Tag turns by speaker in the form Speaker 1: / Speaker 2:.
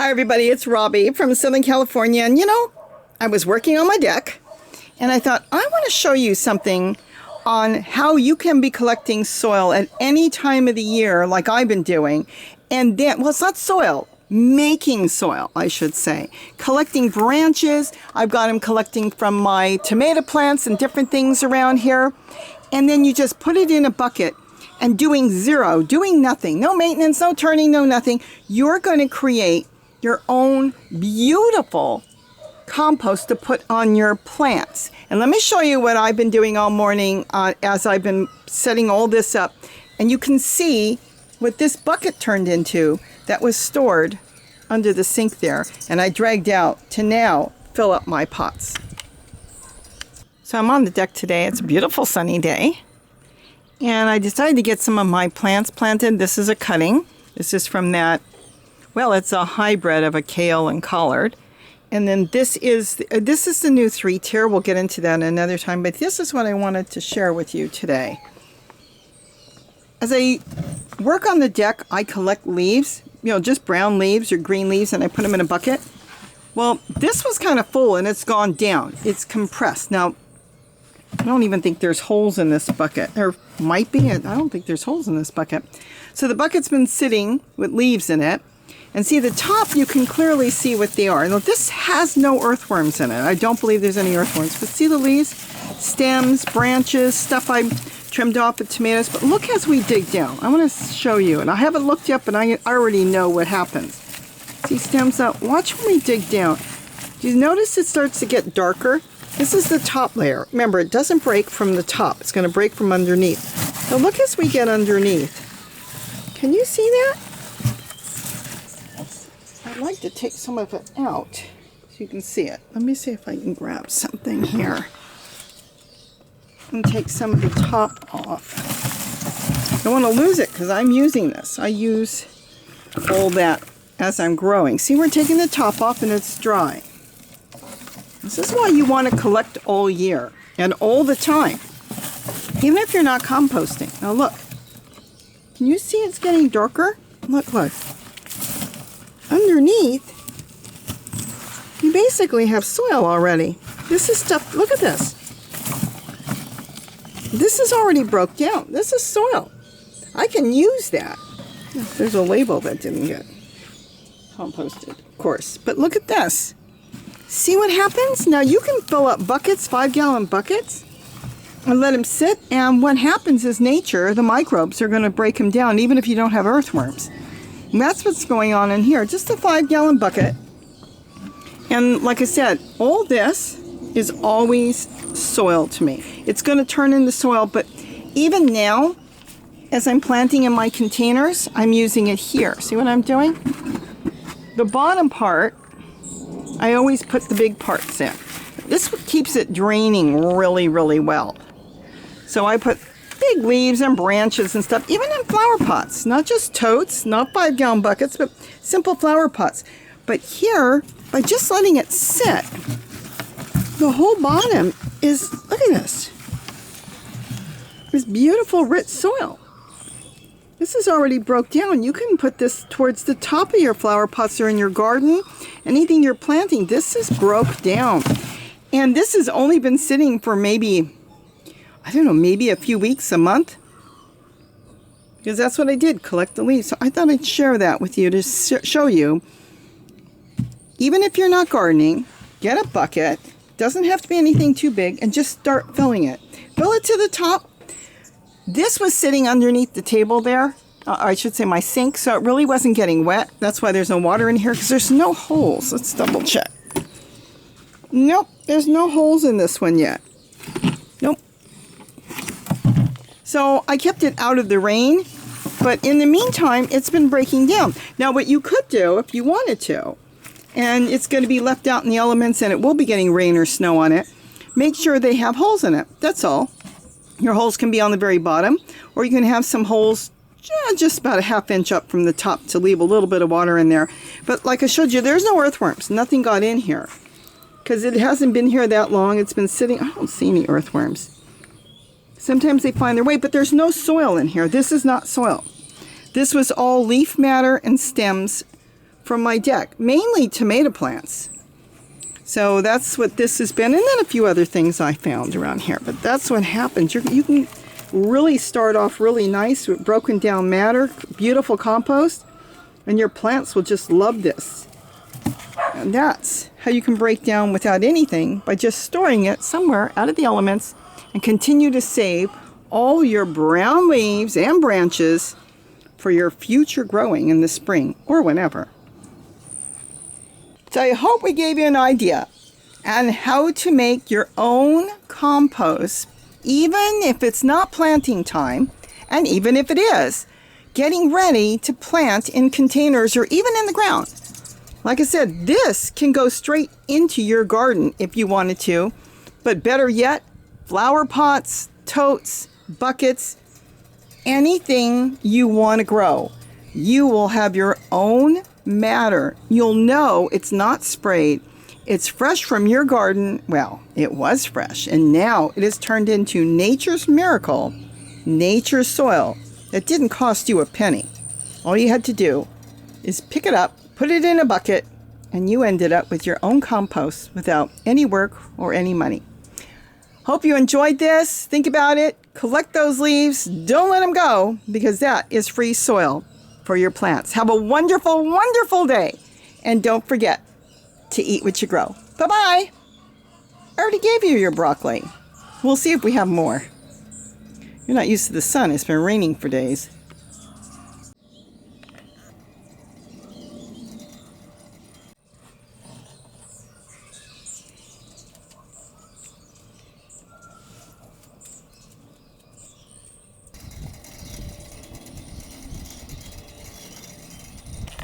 Speaker 1: Hi everybody, it's Robbie from Southern California, and I was working on my deck and I thought I want to show you something on how you can be collecting soil at any time of the year like I've been doing. And then, well, it's not soil, making soil, I should say. Collecting branches. I've got them collecting from my tomato plants and different things around here. And then you just put it in a bucket and doing zero, doing nothing, no maintenance, no turning, no nothing. You're going to create your own beautiful compost to put on your plants. And let me show you what I've been doing all morning as I've been setting all this up. And you can see what this bucket turned into that was stored under the sink there. And I dragged out to now fill up my pots. So I'm on the deck today. It's a beautiful sunny day. And I decided to get some of my plants planted. This is a cutting. This is from that, well, it's a hybrid of a kale and collard. And then this is the new 3-tier. We'll get into that another time. But this is what I wanted to share with you today. As I work on the deck, I collect leaves, just brown leaves or green leaves, and I put them in a bucket. Well, this was kind of full and it's gone down. It's compressed. Now, I don't even think there's holes in this bucket. There might be. I don't think there's holes in this bucket. So the bucket's been sitting with leaves in it. And see, the top, you can clearly see what they are. Now, this has no earthworms in it. I don't believe there's any earthworms. But see the leaves? Stems, branches, stuff I trimmed off with tomatoes. But look as we dig down. I want to show you. And I haven't looked yet, but I already know what happens. See stems out. Watch when we dig down. Do you notice it starts to get darker? This is the top layer. Remember, it doesn't break from the top. It's going to break from underneath. Now, look as we get underneath. Can you see that? I'd like to take some of it out so you can see it. Let me see if I can grab something here and take some of the top off. I don't want to lose it because I'm using this. I use all that as I'm growing. See, we're taking the top off and it's dry. This is why you want to collect all year and all the time, even if you're not composting. Now look, can you see it's getting darker? Look. Underneath, you basically have soil already. This is stuff, look at this. This is already broke down. This is soil. I can use that. There's a label that didn't get composted, of course. But look at this. See what happens? Now you can fill up buckets, 5-gallon buckets, and let them sit. And what happens is nature, the microbes, are going to break them down, even if you don't have earthworms. And that's what's going on in here. Just a 5-gallon bucket. And like I said, all this is always soil to me. It's going to turn into soil, but even now, as I'm planting in my containers, I'm using it here. See what I'm doing? The bottom part, I always put the big parts in. This keeps it draining really, really well. So I put big leaves and branches and stuff, even in flower pots, not just totes, not 5-gallon buckets, but simple flower pots. But here, by just letting it sit, the whole bottom is, look at this beautiful rich soil. This is already broke down. You can put this towards the top of your flower pots or in your garden, anything you're planting. This is broke down. And this has only been sitting for maybe, I don't know, maybe a few weeks, a month. Because that's what I did, collect the leaves. So I thought I'd share that with you to show you. Even if you're not gardening, get a bucket. Doesn't have to be anything too big. And just start filling it. Fill it to the top. This was sitting underneath the table there. I should say my sink. So it really wasn't getting wet. That's why there's no water in here. Because there's no holes. Let's double check. Nope, there's no holes in this one yet. Nope. So I kept it out of the rain, but in the meantime, it's been breaking down. Now, what you could do if you wanted to, and it's going to be left out in the elements and it will be getting rain or snow on it, make sure they have holes in it. That's all. Your holes can be on the very bottom, or you can have some holes just about a 1/2 inch up from the top to leave a little bit of water in there. But like I showed you, there's no earthworms. Nothing got in here because it hasn't been here that long. It's been sitting. I don't see any earthworms. Sometimes they find their way, but there's no soil in here. This is not soil. This was all leaf matter and stems from my deck, mainly tomato plants. So that's what this has been, and then a few other things I found around here. But that's what happens. You can really start off really nice with broken down matter, beautiful compost, and your plants will just love this. And that's how you can break down without anything by just storing it somewhere out of the elements and continue to save all your brown leaves and branches for your future growing in the spring or whenever. So I hope we gave you an idea on how to make your own compost, even if it's not planting time, and even if it is, getting ready to plant in containers or even in the ground. Like I said, this can go straight into your garden if you wanted to, but better yet, flower pots, totes, buckets, anything you want to grow. You will have your own matter. You'll know it's not sprayed. It's fresh from your garden. Well, it was fresh, and now it is turned into nature's miracle, nature's soil that didn't cost you a penny. All you had to do is pick it up, put it in a bucket, and you ended up with your own compost without any work or any money. Hope you enjoyed this. Think about it. Collect those leaves. Don't let them go, because that is free soil for your plants. Have a wonderful, wonderful day. And don't forget to eat what you grow. Bye-bye. I already gave you your broccoli. We'll see if we have more. You're not used to the sun. It's been raining for days.